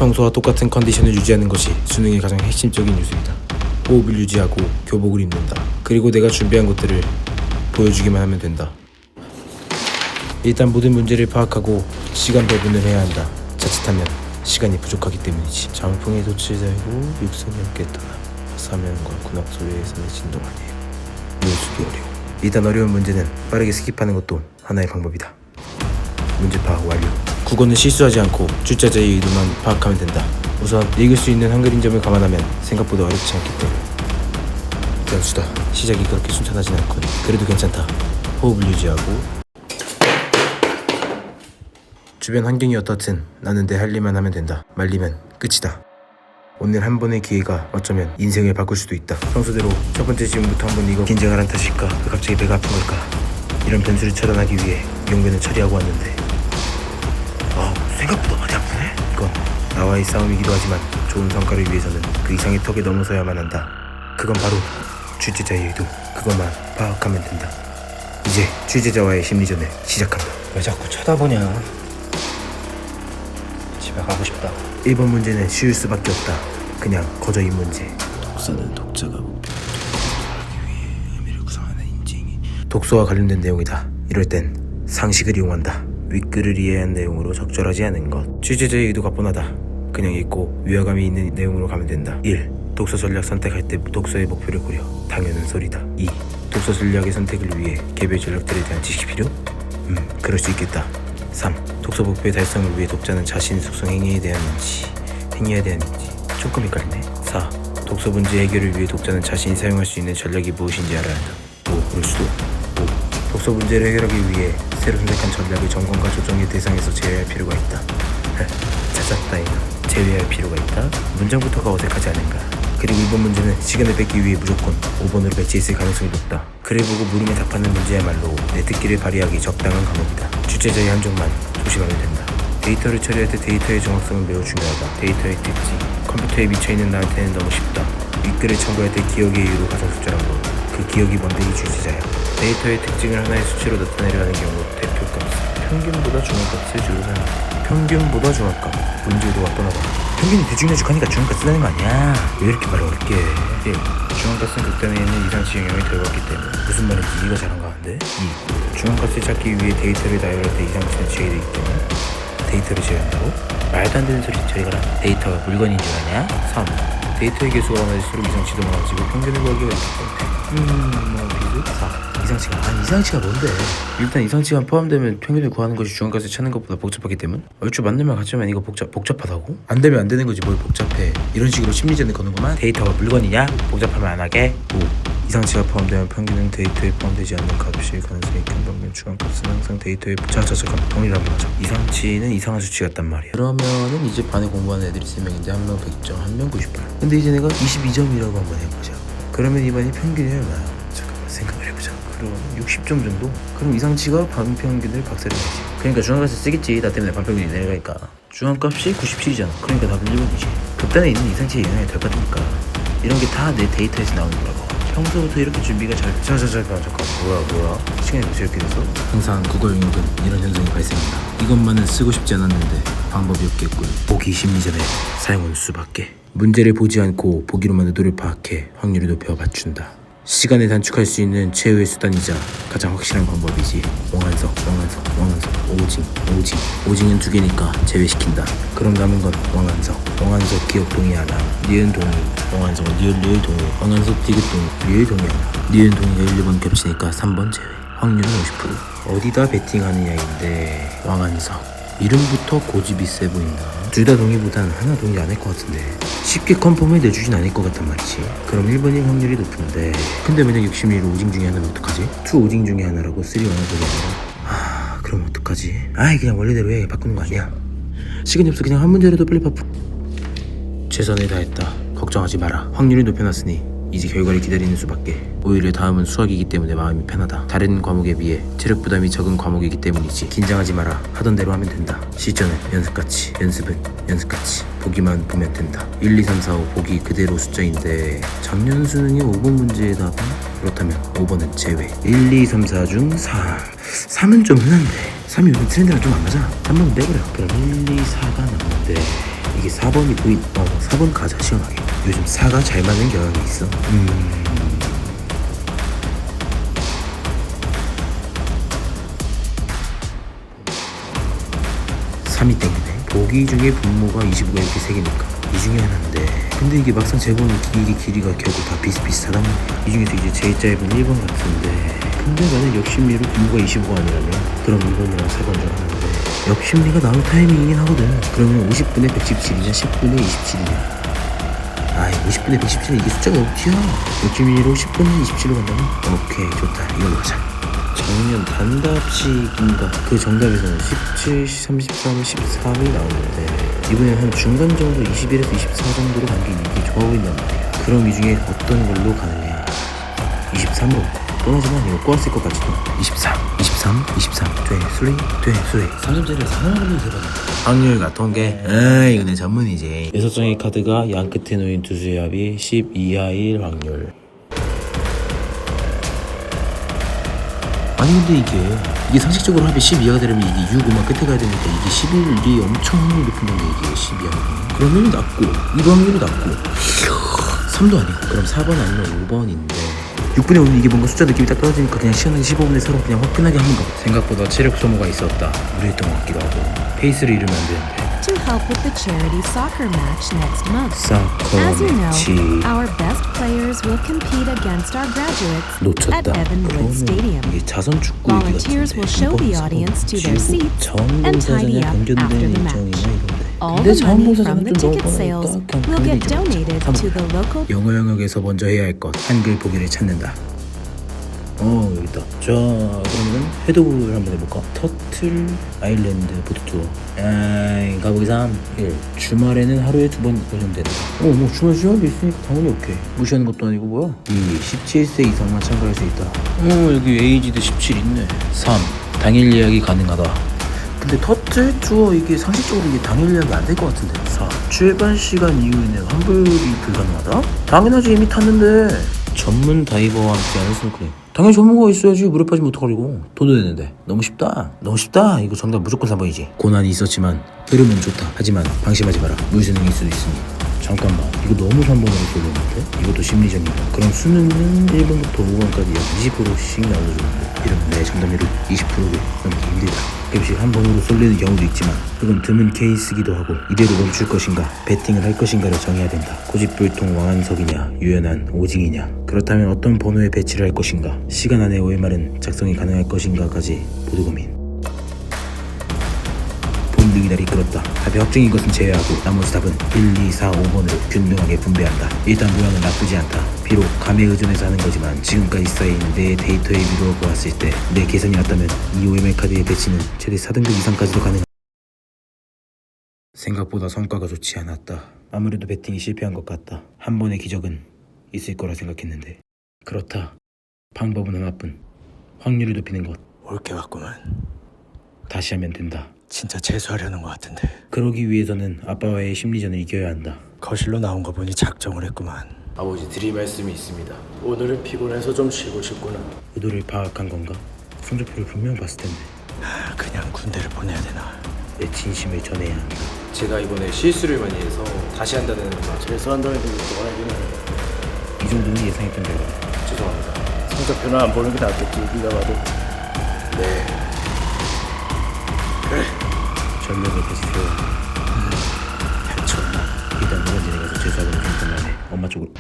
평소와 똑같은 컨디션을 유지하는 것이 수능의 가장 핵심적인 요소이다. 호흡을 유지하고 교복을 입는다. 그리고 내가 준비한 것들을 보여주기만 하면 된다. 일단 모든 문제를 파악하고 시간 배분을 해야 한다. 자칫하면 시간이 부족하기 때문이지. 장풍이 도출되고 육성이 없겠다. 사면과 군악 소리에서는 진동하네요. 이해주기 어려워. 일단 어려운 문제는 빠르게 스킵하는 것도 하나의 방법이다. 문제 파악 완료. 국어는 실수하지 않고 출제자의 의도만 파악하면 된다. 우선 읽을 수 있는 한글인 점을 감안하면 생각보다 어렵지 않기 때문에 변수다. 시작이 그렇게 순탄하진 않거든. 그래도 괜찮다. 호흡을 유지하고 주변 환경이 어떻든 나는 내 할 일만 하면 된다. 말리면 끝이다. 오늘 한 번의 기회가 어쩌면 인생을 바꿀 수도 있다. 평소대로 첫 번째 질문부터 한번 이거 긴장을 한 탓일까? 왜 갑자기 배가 아픈 걸까? 이런 변수를 차단하기 위해 용변을 처리하고 왔는데 생각보다 많이 아프네? 이건 나와의 싸움이기도 하지만 좋은 성과를 위해서는 그 이상의 턱에 넘어서야만 한다. 그건 바로 출제자의 의도. 그것만 파악하면 된다. 이제 출제자와의 심리전을 시작한다. 왜 자꾸 쳐다보냐? 집에 가고 싶다. 1번 문제는 쉬울 수밖에 없다. 그냥 거저인 문제. 독서는 독자가 목표하기 위해 의미를 구성하는 인증이. 독서와 관련된 내용이다. 이럴 땐 상식을 이용한다. 윗글을 이해한 내용으로 적절하지 않은 것. 취재자의 의도가 뻔하다. 그냥 읽고 위화감이 있는 내용으로 가면 된다. 1. 독서 전략 선택할 때 독서의 목표를 고려. 당연한 소리다. 2. 독서 전략의 선택을 위해 개별 전략들에 대한 지식이 필요? 그럴 수 있겠다. 3. 독서 목표의 달성을 위해 독자는 자신의 속성 행위에 대한지 조금 헷갈리네. 4. 독서 문제 해결을 위해 독자는 자신이 사용할 수 있는 전략이 무엇인지 알아야 한다. 5. 그럴 수도. 5. 독서 문제를 해결하기 위해 새로 선택한 전략을 점검과 조정의 대상에서 제외할 필요가 있다. 찾았다 이거. 제외할 필요가 있다? 문장부터가 어색하지 않은가. 그리고 이번 문제는 시간을 뺏기 위해 무조건 5번으로 배치했을 가능성이 높다. 글을 보고 물음에 답하는 문제야말로 내 특기를 발휘하기 적당한 과목이다. 출제자의 함정만 조심하면 된다. 데이터를 처리할 때 데이터의 정확성은 매우 중요하다. 데이터의 특징. 컴퓨터에 미쳐있는 나한테는 너무 쉽다. 윗글을 첨부할 때 기억의 이유로 가장 적절한 것. 그 기억이 뭔데 이 출제자야. 데이터의 특징을 하나의 수치로 나타내려 하는 경우 대표값. 평균보다 중앙값을 주로 사용한다. 평균보다 중앙값. 문제도가 뻔하다. 평균이 대중에서 가니까 중앙값 쓰는 거 아니야. 왜 이렇게 말을 어렵게 해. 1. 중앙값은 극단에 있는 이상치 영역이 들어갔기 때문에. 무슨 말인지 이해가 잘 안 가는데. 2. 중앙값을 찾기 위해 데이터를 나열할 때 이상치는 제외되기 때문에 데이터를 제외한다고? 말도 안 되는 소리 저리 가라. 데이터가 물건인 줄 아냐? 3. 데이터의 개수가 많을수록 이상치도 많아지고 평균을 구하기가 어렵기 때문에 비슷? 4. 이상치가 뭔데? 일단 이상치가 포함되면 평균을 구하는 것이 중앙값을 찾는 것보다 복잡하기 때문? 얼추 맞는 말 같지만 이거 복잡하다고? 안 되면 안 되는 거지 뭘 복잡해. 이런 식으로 심리전을 거는구만. 데이터가 물건이냐? 복잡하면 안 하게. 5. 이상치가 포함되면 평균은 데이터에 포함되지 않는 값일 가능성이 큰 반면 중앙값은 항상 데이터에 잠깐 정리를 한번 하자. 이상치는 이상한 수치 같단 말이야. 그러면은 이제 반에 공부하는 애들이 3명인데 한 명 100점, 한 명 98. 근데 이제 내가 22점이라고 한번 해보자. 그러면 이반이 평균이 얼마야? 잠깐만 생각을 해보자. 그럼 60점 정도? 그럼 이상치가 반평균을 박살내지. 그러니까 중앙값을 쓰겠지. 나 때문에 반평균이 내려가니까. 중앙값이 97이잖아. 그러니까 답은 1번이지. 극단에 있는 이상치의 영향이 덜 받으니까. 이런 게 다 내 데이터에서 나오는 거라고. 평소부터 이렇게 준비가 잠깐 뭐야 시간이 벌써 이렇게 됐어? 항상 국어 영역은 이런 현상이 발생한다. 이것만은 쓰고 싶지 않았는데 방법이 없겠군. 보기 심리전에 사용할 수밖에. 문제를 보지 않고 보기로만 의도를 파악해 확률을 높여 맞춘다. 시간을 단축할 수 있는 최후의 수단이자 가장 확실한 방법이지. 왕한석, 오징은 2개니까 제외시킨다. 그럼 남은 건 왕한석 기억 동의 하나, 니은 동의, 왕한석은 리을 동의, 왕한석 디귿 동의, 리을 동의 하나, 니은 동의가 1번 겹치니까 3번 제외. 확률은 50%. 어디다 베팅하느냐인데 왕한석. 이름부터 고집이 세 보인다. 둘 다 동의보단 하나 동의 안 할 것 같은데 쉽게 컨펌을 내주진 않을 것 같단 말이지. 그럼 1번일 확률이 높은데 근데 만약 60ml 오징 중에 하나면 어떡하지? 2 오징 중에 하나라고 3 원하는 거잖아. 그럼 어떡하지? 그냥 원래대로 해. 바꾸는 거 아니야. 시간이 없어. 그냥 한 문제라도 빨리 바쁘. 최선을 다했다. 걱정하지 마라. 확률이 높여놨으니 이제 결과를 기다리는 수밖에. 오히려 다음은 수학이기 때문에 마음이 편하다. 다른 과목에 비해 체력 부담이 적은 과목이기 때문이지. 긴장하지 마라. 하던 대로 하면 된다. 시전은 연습같이, 연습은 연습같이. 보기만 보면 된다. 1, 2, 3, 4, 5 보기 그대로 숫자인데 작년 수능의 5번 문제의 답은? 그렇다면 5번은 제외. 1, 2, 3, 4 중 3. 3은 좀 흔한데 3이 요즘 트렌드랑 좀 안 맞아. 3번은 내버려. 그럼 1, 2, 4가 남는데 이게 4번이 보인 4번 가자 시원하게. 요즘 4가 잘 맞는 경향이 있어. 3이 땡기네. 보기 중에 분모가 25가 이렇게 3개니까 이 중에 하나인데, 근데 이게 막상 재보면 이게 길이가 결국 다 비슷비슷하단 말이야. 이 중에서 이제 제일 짧은 1번 같은데, 근데 만약 역심리로 분모가 25가 아니라면 그럼 2번이랑 4번 중 하나인데, 역심리가 나올 타이밍이긴 하거든. 그러면 50분의 117이냐 10분의 27이냐. 아이 50분의 117은 이게 숫자가 어디야. 역심리로 10분의 27로 간다면 오케이 좋다, 이걸로 가자. 작년 단답식인가 그 정답에서는 17, 33, 13이 나오는데, 이번엔 한 중간 정도 21에서 24 정도로 간 게 이게 좋아 보인단 말이야. 그럼 이 중에 어떤 걸로 가느냐. 23으로 뻔하지만 이거 꼬았을 것 같지도. 23 돼 수리 3점짜리에서 하나만 대박이다. 확률과 통계 이거 내 전문이지. 6장의 카드가 양 끝에 놓인 두 수의 합이 10 이하일 확률. 아니 근데 이게 상식적으로 합이 10 이하가 되려면 이게 6, 5만 끝에 가야 되니까 이게 11이 엄청 확률이 높은 건데, 이게 10 이하가 그럼 확률이 낮고 이거 확률이 낮고 3도 아니고, 그럼 4번 아니면 5번인데 6분의 5는 이게 뭔가 숫자 느낌이 딱 떨어지니까 그냥 시원하게 15분의 4로 그냥 화끈하게 하는 거. 생각보다 체력 소모가 있었다. 무리했던 것 같기도 하고. 페이스를 잃으면 안 되는데. To help with the charity soccer match next month. 사커 As you 매치 know, our best players will compete against our graduates at 놓쳤다. Evan Wood Stadium. 이게 자선 축구 얘기 Volunteers will show the audience to their seats and tidy up after the match. All 근데 the money from 자원봉사자는 the 좀 ticket 너무 sales 뻔하니까 will 그냥 get donated to the local. 영어 영역에서 먼저 해야 할 것, 한글 보기를 찾는다. 여기 있다. 자, 그러면 헤드볼을 한번 해볼까? 터틀 아일랜드 보트투어. 가보기 3 1. 주말에는 하루에 2번 운영된다. 뭐 주말 시간도 있으니까 당연히 오케이. 무시하는 것도 아니고 뭐야. 2. 17세 이상만 참가할 수 있다. 여기 에이지드 17 있네. 3. 당일 예약이 가능하다. 근데 터틀 투어 이게 상식적으로 이게 당일 예약이 안 될 것 같은데. 4. 출발 시간 이후에는 환불이 불가능하다? 당연하지, 이미 탔는데. 전문 다이버와 함께하는 스노클링. 당연히 전문가가 있어야지. 물에 빠지면 어떡하려고. 돈도 내는데. 너무 쉽다. 이거 정답 무조건 3번이지. 고난이 있었지만 흐름은 좋다. 하지만 방심하지 마라. 물수능일 수도 있으니. 잠깐만, 이거 너무 3번으로 쏠렸는데? 이것도 심리전이다. 그럼 수능은 1번부터 5번까지 약 20%씩 나눠주는데, 이러면 내 정답률을 20%를 넘기 힘들다. 가끔씩 한 번으로 쏠리는 경우도 있지만 그건 드문 케이스기도 하고, 이대로 멈출 것인가 배팅을 할 것인가를 정해야 된다. 고집불통 왕한석이냐 유연한 오징이냐, 그렇다면 어떤 번호에 배치를 할 것인가, 시간 안에 OMR은 작성이 가능할 것인가까지 모두 고민. 본능이 날 이끌었다. 답이 확정인 것은 제외하고 나머지 답은 1, 2, 4, 5번으로 균등하게 분배한다. 일단 모양은 나쁘지 않다. 비록 감에 의존해서 하는 거지만 지금까지 쌓인 내 데이터에 미루어 보았을 때 내 계산이 맞다면 이 OMR 카드의 배치는 최대 4등급 이상까지도 가능하다. 생각보다 성과가 좋지 않았다. 아무래도 배팅이 실패한 것 같다. 한 번의 기적은 있을 거라 생각했는데. 그렇다. 방법은 하나뿐. 확률을 높이는 것. 옳게 왔구만. 다시 하면 된다. 진짜 재수하려는 것 같은데. 그러기 위해서는 아빠와의 심리전을 이겨야 한다. 거실로 나온 거 보니 작정을 했구만. 아버지, 드릴 말씀이 있습니다. 오늘은 피곤해서 좀 쉬고 싶구나. 의도를 파악한 건가? 성적표를 분명 봤을 텐데. 그냥 군대를 보내야 되나. 내 진심을 전해야 한다. 제가 이번에 실수를 많이 해서 다시 한다는 말 재수한다는 얘기 또 하기는. 이 정도는 예상했던 결과다. 죄송합니다. 성적표는 안 보는 게 낫겠지. 네가 봐도. 네. 전력을 다시 세워야 한다. 해쳤나. 일단 누군지 내가서 재수하고 좀 끝나네. 엄마 쪽으로.